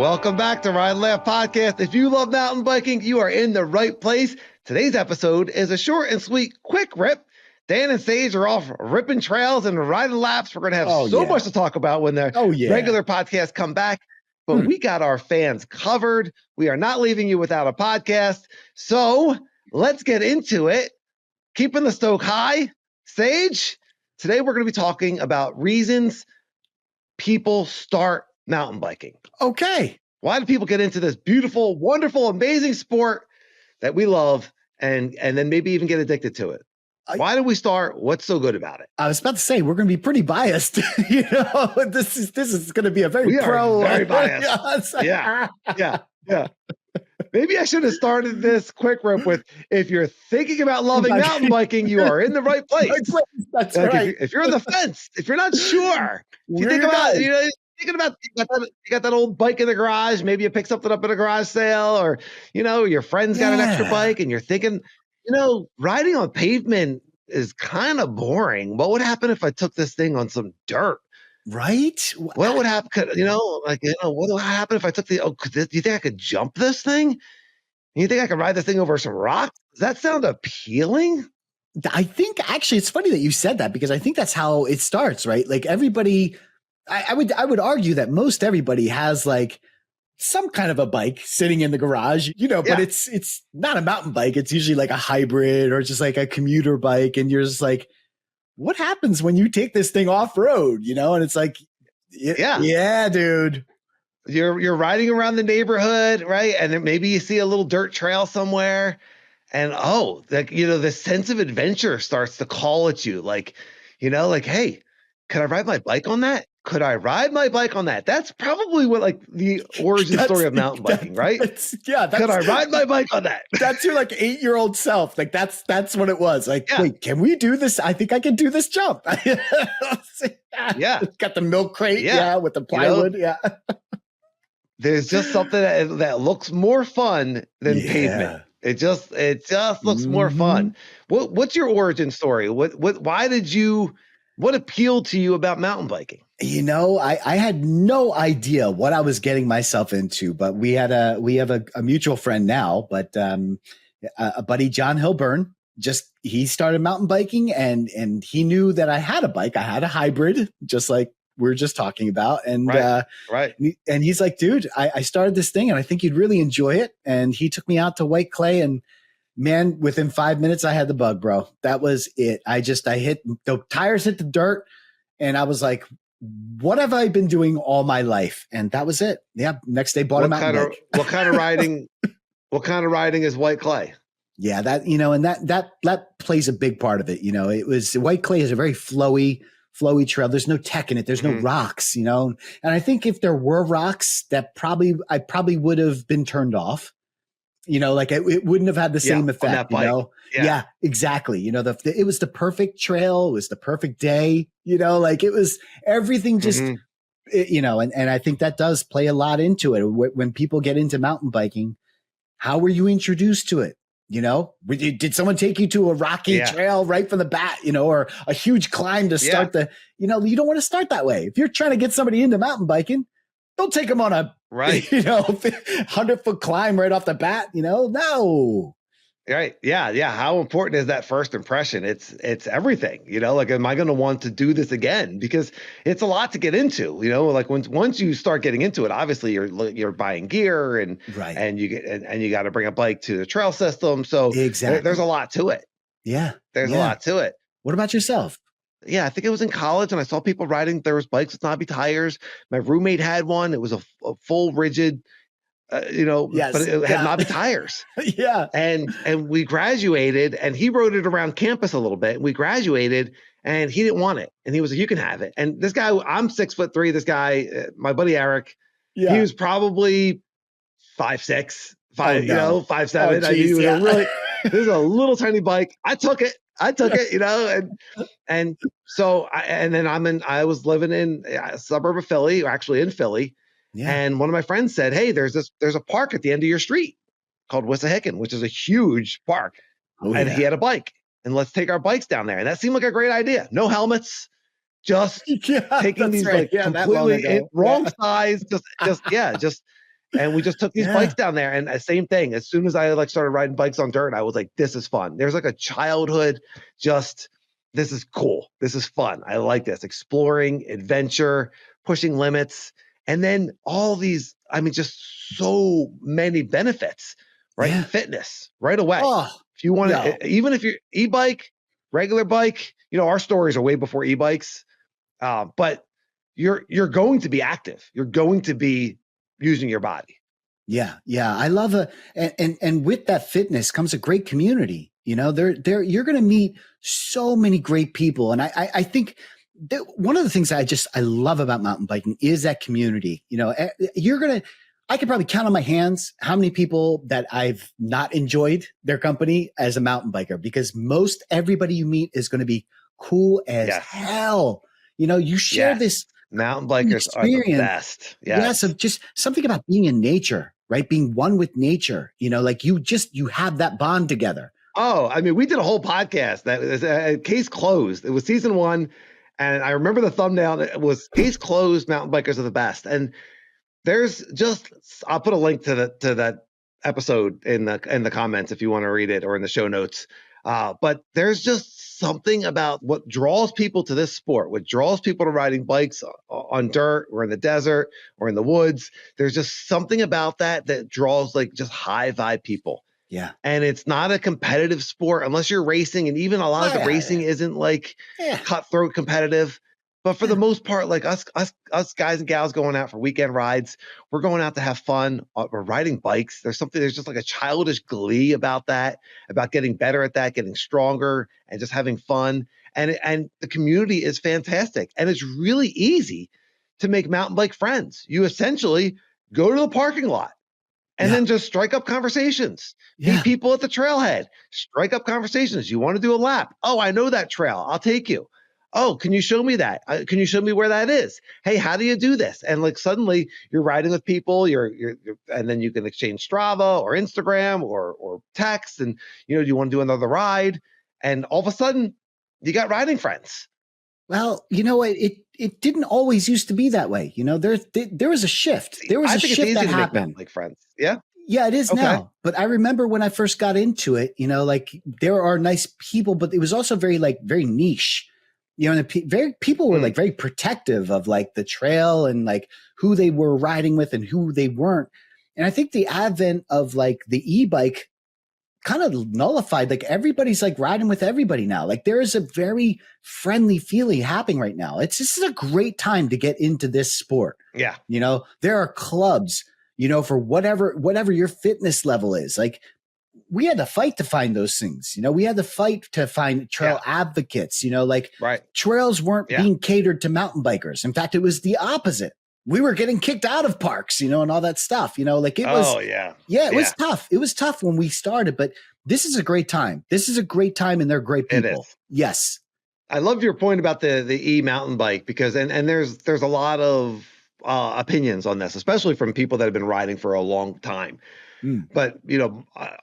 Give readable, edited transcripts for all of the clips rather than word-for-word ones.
Welcome back to Ride Laugh Podcast. If you love mountain biking, you are in the right place. Today's episode is a short and sweet, quick rip. Dan and Sage are off ripping trails and riding laps. We're going to have much to talk about when the regular podcasts come back. But we got our fans covered. We are not leaving you without a podcast. So let's get into it. Keeping the stoke high. Sage, today we're going to be talking about reasons people start mountain biking. Okay. Why do people get into this beautiful, wonderful, amazing sport that we love and then maybe even get addicted to it? Why do we start? What's so good about it? I was about to say we're going to be pretty biased. This is going to be a very very biased. Yeah. Maybe I should have started this quick rip with, if you're thinking about loving mountain biking, you are in the right place. That's right. If you're on the fence, if you're not sure, if you think about, thinking about, you got that old bike in the garage, maybe you pick something up at a garage sale, or, your friend's got an extra bike and you're thinking, riding on pavement is kind of boring. What would happen if I took this thing on some dirt? Right? What would happen? What would happen if I took do you think I could jump this thing? You think I could ride this thing over some rocks? Does that sound appealing? I think actually it's funny that you said that, because I think that's how it starts, right? Like everybody, I would argue that most everybody has like some kind of a bike sitting in the garage, but it's not a mountain bike. It's usually like a hybrid or just like a commuter bike. And you're just like, what happens when you take this thing off road? And it's like, yeah, dude. You're riding around the neighborhood, right? And then maybe you see a little dirt trail somewhere, and the sense of adventure starts to call at you, like, hey, could I ride my bike on that? Could I ride my bike on that? That's probably what like the origin story of mountain biking, right? Could I ride my bike on that? That's your like 8-year-old self. Like that's what it was. Like, wait, can we do this? I think I can do this jump. Got the milk crate, with the plywood, There's just something that looks more fun than pavement. It just looks more fun. What's your origin story? What appealed to you about mountain biking? I had no idea what I was getting myself into, but we have a mutual friend now, but a buddy, John Hilburn, he started mountain biking and he knew that I had a bike. I had a hybrid, just like we were just talking about. And, and he's like, dude, I started this thing and I think you'd really enjoy it. And he took me out to White Clay, and man, within 5 minutes, I had the bug, bro. That was it. I hit the tires, hit the dirt, and I was like, what have I been doing all my life? And that was it. Yeah. Next day, bought a mountain bike. What kind of riding is White Clay? Yeah, that, and that plays a big part of it. It was White Clay is a very flowy trail. There's no tech in it. There's no rocks, and I think if there were rocks, I probably would have been turned off. Like it wouldn't have had the same effect, Yeah, exactly. It was the perfect trail. It was the perfect day, like it was everything just, and I think that does play a lot into it. When people get into mountain biking, how were you introduced to it? Did someone take you to a rocky trail right from the bat, or a huge climb to start you don't want to start that way. If you're trying to get somebody into mountain biking, don't take them on a 100-foot climb right off the bat, no. Right. Yeah. How important is that first impression? It's everything, like, am I going to want to do this again? Because it's a lot to get into, like once you start getting into it, obviously you're buying gear and you got to bring a bike to the trail system. So there's a lot to it. Yeah. There's a lot to it. What about yourself? Yeah, I think it was in college, and I saw people riding. There was bikes with knobby tires. My roommate had one. It was a full rigid, but it had knobby tires. Yeah. And we graduated, and he rode it around campus a little bit. And we graduated, and he didn't want it. And he was like, "You can have it." And this guy, I'm 6'3". This guy, my buddy Eric, he was probably 5'6", 5'7". This is a little tiny bike. I took it, and so I was living in a suburb of Philly, or actually in Philly. Yeah. And one of my friends said, "Hey, there's a park at the end of your street called Wissahickon, which is a huge park." And he had a bike, and let's take our bikes down there. And that seemed like a great idea. No helmets, just taking these completely wrong size, just And we just took these bikes down there, and same thing. As soon as I like started riding bikes on dirt, I was like, this is fun. There's like a childhood, just this is cool. This is fun. I like this. Exploring, adventure, pushing limits. And then all these, I mean, just so many benefits, right? Yeah. Fitness right away. Oh, if you want to, even if you're e-bike, regular bike, our stories are way before e-bikes. But you're going to be active. You're going to be using your body. Yeah. I love and with that fitness comes a great community. You're going to meet so many great people. And I think that one of the things I love about mountain biking is that community. I could probably count on my hands how many people that I've not enjoyed their company as a mountain biker, because most everybody you meet is going to be cool as hell. You share this mountain bikers are the best. Yes. Of just something about being in nature, right? Being one with nature, like you have that bond together. Oh, I mean, we did a whole podcast that was case closed. It was season 1. And I remember the thumbnail. It was case closed. Mountain bikers are the best. And there's just, I'll put a link to that episode in the comments if you want to read it, or in the show notes. But there's just something about what draws people to this sport, what draws people to riding bikes on dirt or in the desert or in the woods. There's just something about that draws like just high vibe people. Yeah. And it's not a competitive sport unless you're racing. And even a lot of the racing isn't like cutthroat competitive. But for the most part, like us guys and gals going out for weekend rides, we're going out to have fun. We're riding bikes. There's just like a childish glee about that, about getting better at that, getting stronger, and just having fun. And the community is fantastic. And it's really easy to make mountain bike friends. You essentially go to the parking lot and then just strike up conversations. Meet people at the trailhead, strike up conversations. You want to do a lap? Oh, I know that trail. I'll take you. Oh, can you show me that? Can you show me where that is? Hey, how do you do this? And like suddenly you're riding with people, and then you can exchange Strava or Instagram or text, and do you want to do another ride? And all of a sudden you got riding friends. Well, it didn't always used to be that way. There was a shift. There was a shift that happened. Like friends. Yeah. Yeah, it is now. But I remember when I first got into it, like there are nice people, but it was also very niche. And people were like very protective of like the trail and like who they were riding with and who they weren't. And I think the advent of like the e-bike kind of nullified, like everybody's like riding with everybody now. Like there is a very friendly feeling happening right now. This is a great time to get into this sport. Yeah. There are clubs, for whatever your fitness level is. Like we had to fight to find those things. We had to fight to find trail advocates, trails weren't being catered to mountain bikers. In fact, it was the opposite. We were getting kicked out of parks, and all that stuff, it was, it was tough. It was tough when we started, but this is a great time. This is a great time, and they're great people. It is. Yes. I love your point about the e-mountain bike, because, and there's a lot of opinions on this, especially from people that have been riding for a long time. But,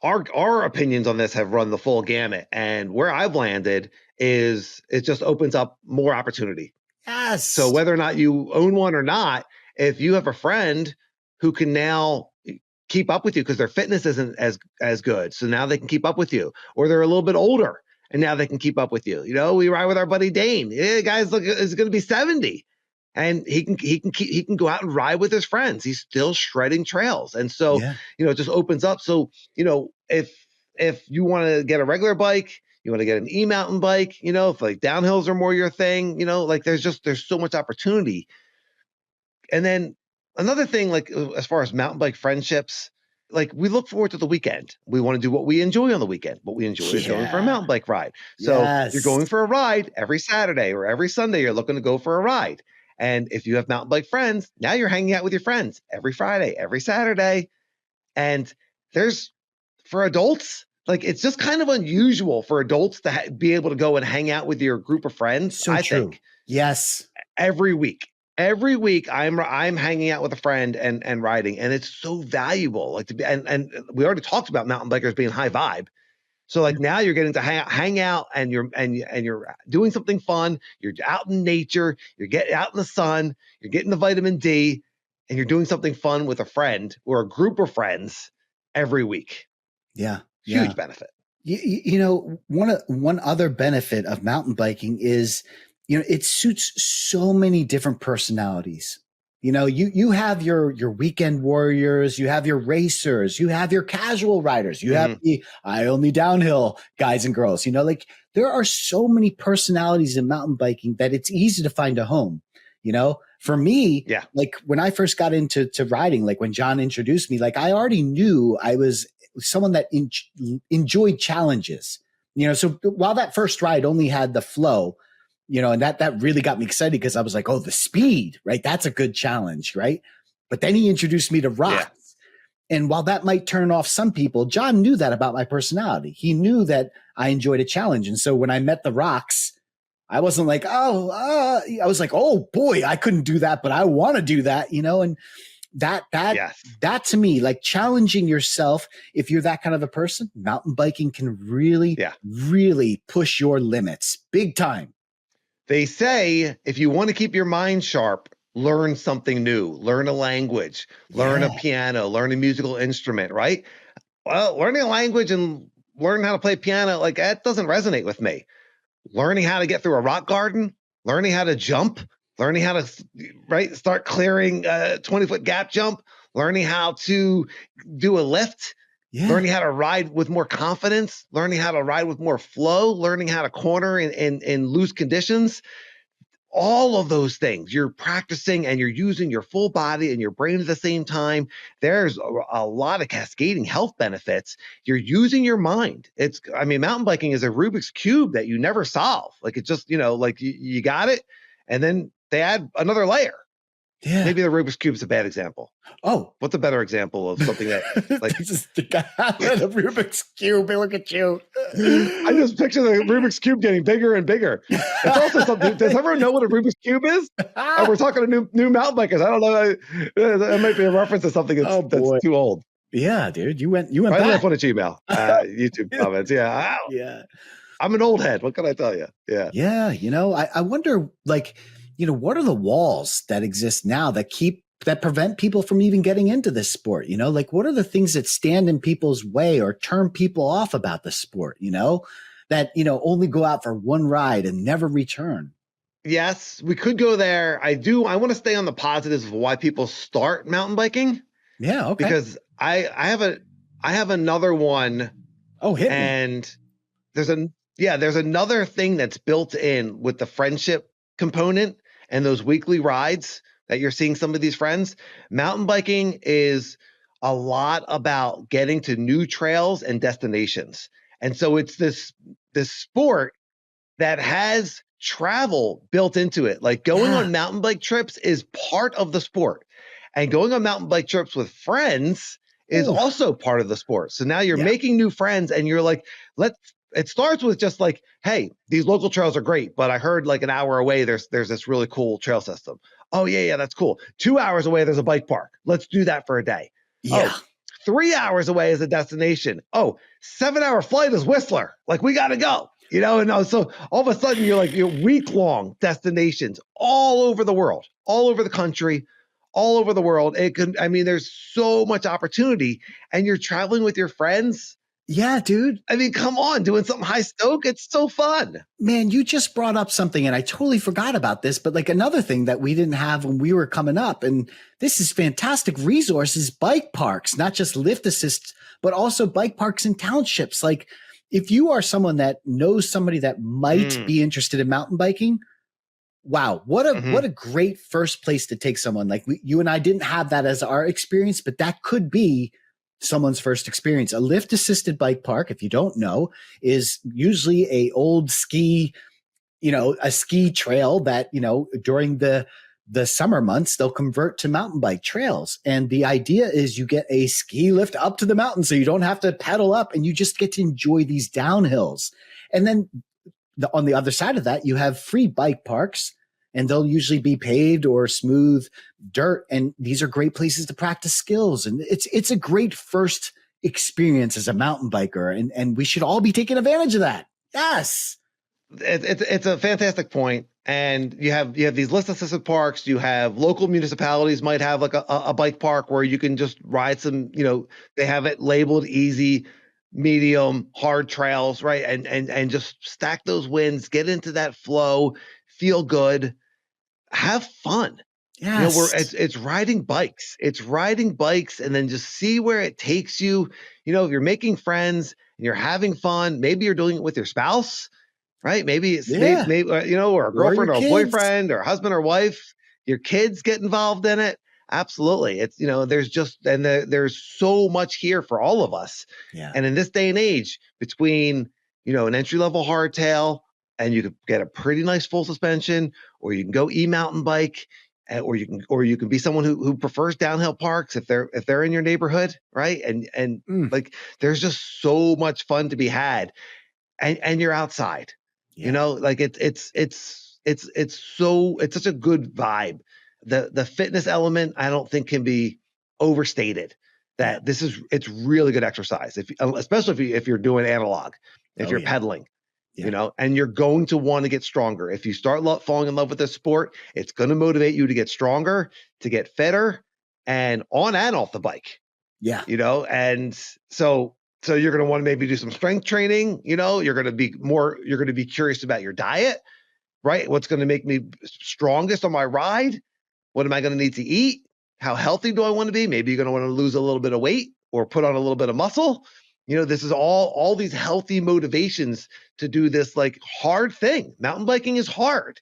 our opinions on this have run the full gamut. And where I've landed is it just opens up more opportunity. Yes. So whether or not you own one or not, if you have a friend who can now keep up with you because their fitness isn't as good, so now they can keep up with you, or they're a little bit older and now they can keep up with you. We ride with our buddy Dane. The guy's is going to be 70. And he can go out and ride with his friends. He's still shredding trails. And so, it just opens up. So, if you want to get a regular bike, you want to get an e-mountain bike, if like downhills are more your thing, there's so much opportunity. And then another thing, like as far as mountain bike friendships, like we look forward to the weekend. We want to do what we enjoy on the weekend. What we enjoy is going for a mountain bike ride. So you're going for a ride every Saturday or every Sunday, you're looking to go for a ride. And if you have mountain bike friends, now you're hanging out with your friends every Friday, every Saturday. And for adults, like it's just kind of unusual for adults to be able to go and hang out with your group of friends. So I true. think. Yes. Every week I'm hanging out with a friend and riding, and it's so valuable. Like and we already talked about mountain bikers being high vibe. So like now you're getting to hang out, and you're doing something fun. You're out in nature. You're getting out in the sun. You're getting the vitamin D, and you're doing something fun with a friend or a group of friends every week. Yeah. Huge benefit. You know, one other benefit of mountain biking is, you know, it suits so many different personalities. You know, you have your weekend warriors, you have your racers, you have your casual riders, you have the I only downhill guys and girls. You know, like there are so many personalities in mountain biking that it's easy to find a home. You know, for me, like when I first got into riding, like when John introduced me, like I already knew I was someone that enjoyed challenges. You know, so while that first ride only had the flow, you know, and that really got me excited because I was like, oh, the speed, right? That's a good challenge, right? But then he introduced me to rocks. Yeah. And while that might turn off some people, John knew that about my personality. He knew that I enjoyed a challenge. And so when I met the rocks, I wasn't like, I was like, oh boy, I couldn't do that, but I want to do that, you know? And that to me, like challenging yourself, if you're that kind of a person, mountain biking can really, really push your limits big time. They say if you want to keep your mind sharp, learn something new, learn a language, learn a piano, learn a musical instrument, right? Well, learning a language and learning how to play piano, like that doesn't resonate with me. Learning how to get through a rock garden, learning how to jump, learning how to start clearing a 20-foot gap jump, learning how to do a lift, learning how to ride with more confidence, learning how to ride with more flow, learning how to corner in loose conditions. All of those things you're practicing and you're using your full body and your brain at the same time. There's a lot of cascading health benefits. You're using your mind. Mountain biking is a Rubik's Cube that you never solve. Like it's just, you know, like you got it. And then they add another layer. Yeah. Maybe the Rubik's Cube is a bad example. Oh, what's a better example of something that like this is the guy with the Rubik's Cube? Look at you. I just picture the Rubik's Cube getting bigger and bigger. It's also something. Does everyone know what a Rubik's Cube is? We're talking to new mountain bikers. I don't know. That might be a reference to something that's too old. Yeah, dude, you went back. I left on a Gmail, YouTube comments. Yeah, I'm an old head. What can I tell you? Yeah. You know, I wonder, like, you know, what are the walls that exist now that prevent people from even getting into this sport? You know, like what are the things that stand in people's way or turn people off about the sport, you know, that, you know, only go out for one ride and never return? Yes, we could go there. I want to stay on the positives of why people start mountain biking. Yeah. Okay. Because I have another one. Oh, hit me. And there's another thing that's built in with the friendship component and those weekly rides that you're seeing some of these friends. Mountain biking is a lot about getting to new trails and destinations. And so it's this sport that has travel built into it. Like going on mountain bike trips is part of the sport. And going on mountain bike trips with friends is also part of the sport. So now you're making new friends and you're like, it starts with just like, hey, these local trails are great, but I heard like an hour away, there's this really cool trail system. Oh yeah, that's cool. 2 hours away, there's a bike park. Let's do that for a day. Yeah. Oh, 3 hours away is a destination. Oh, 7-hour flight is Whistler. Like we got to go, you know? And so all of a sudden you're week-long destinations all over the world, all over the country, all over the world. There's so much opportunity and you're traveling with your friends. Yeah, dude. I mean, come on, doing something high stoke. It's so fun. Man, you just brought up something and I totally forgot about this, but like another thing that we didn't have when we were coming up, and this is fantastic resources, bike parks, not just lift assists, but also bike parks in townships. Like if you are someone that knows somebody that might be interested in mountain biking, wow, what a great first place to take someone. Like you and I didn't have that as our experience, but that could be someone's first experience. A lift assisted bike park, if you don't know, is usually a old ski, a ski trail that, during the summer months, they'll convert to mountain bike trails. And the idea is you get a ski lift up to the mountain so you don't have to pedal up and you just get to enjoy these downhills. And then on the other side of that, you have free bike parks, and they'll usually be paved or smooth dirt. And these are great places to practice skills. And it's a great first experience as a mountain biker. And we should all be taking advantage of that. Yes. It's a fantastic point. And you have these list assisted parks. You have local municipalities might have like a bike park where you can just ride some, they have it labeled easy, medium, hard trails, right? And just stack those wins, get into that flow, feel good, have fun. Yes. It's riding bikes. It's riding bikes and then just see where it takes you. If you're making friends and you're having fun, maybe you're doing it with your spouse, right? Maybe it's maybe or a girlfriend or a boyfriend or husband or wife, your kids get involved in it. Absolutely. It's, there's so much here for all of us. Yeah. And in this day and age, between, an entry-level hardtail, and you could get a pretty nice full suspension, or you can go e-mountain bike, or you can be someone who prefers downhill parks if they're in your neighborhood, right? And like there's just so much fun to be had, and you're outside. Like it's such a good vibe. The fitness element, I don't think can be overstated. That it's really good exercise, especially if you're doing analog, if you're pedaling, and you're going to want to get stronger. If you start falling in love with this sport, it's going to motivate you to get stronger, to get fitter, and on and off the bike. Yeah. And so you're going to want to maybe do some strength training. You're going to be curious about your diet, right? What's going to make me strongest on my ride? What am I going to need to eat? How healthy do I want to be? Maybe you're going to want to lose a little bit of weight or put on a little bit of muscle. This is all these healthy motivations to do this like hard thing. Mountain biking is hard,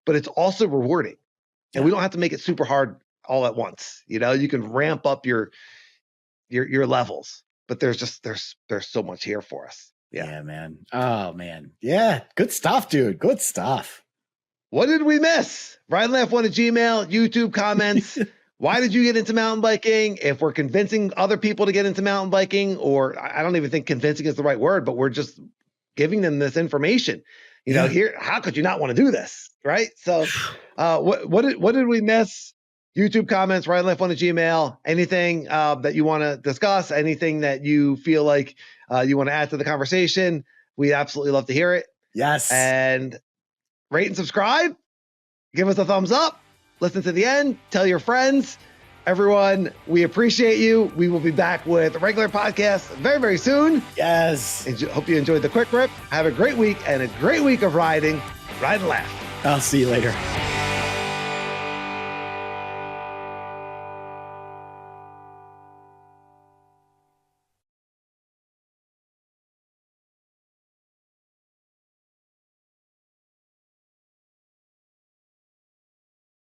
but it's also rewarding. And we don't have to make it super hard all at once. You can ramp up your levels. But there's so much here for us. Yeah, man. Oh, man. Yeah. Good stuff, dude. Good stuff. What did we miss? Ride Laugh 1 at Gmail, YouTube comments. Why did you get into mountain biking? If we're convincing other people to get into mountain biking, or I don't even think convincing is the right word, but we're just giving them this information. Here, how could you not want to do this? Right. So what did we miss? YouTube comments, Ride Laugh 1 at Gmail, anything that you want to discuss, anything that you feel like you want to add to the conversation, we absolutely love to hear it. Yes. And rate and subscribe. Give us a thumbs up. Listen to the end. Tell your friends. Everyone, we appreciate you. We will be back with a regular podcast very, very soon. Yes. Hope you enjoyed the quick rip. Have a great week and a great week of riding. Ride and laugh. I'll see you later.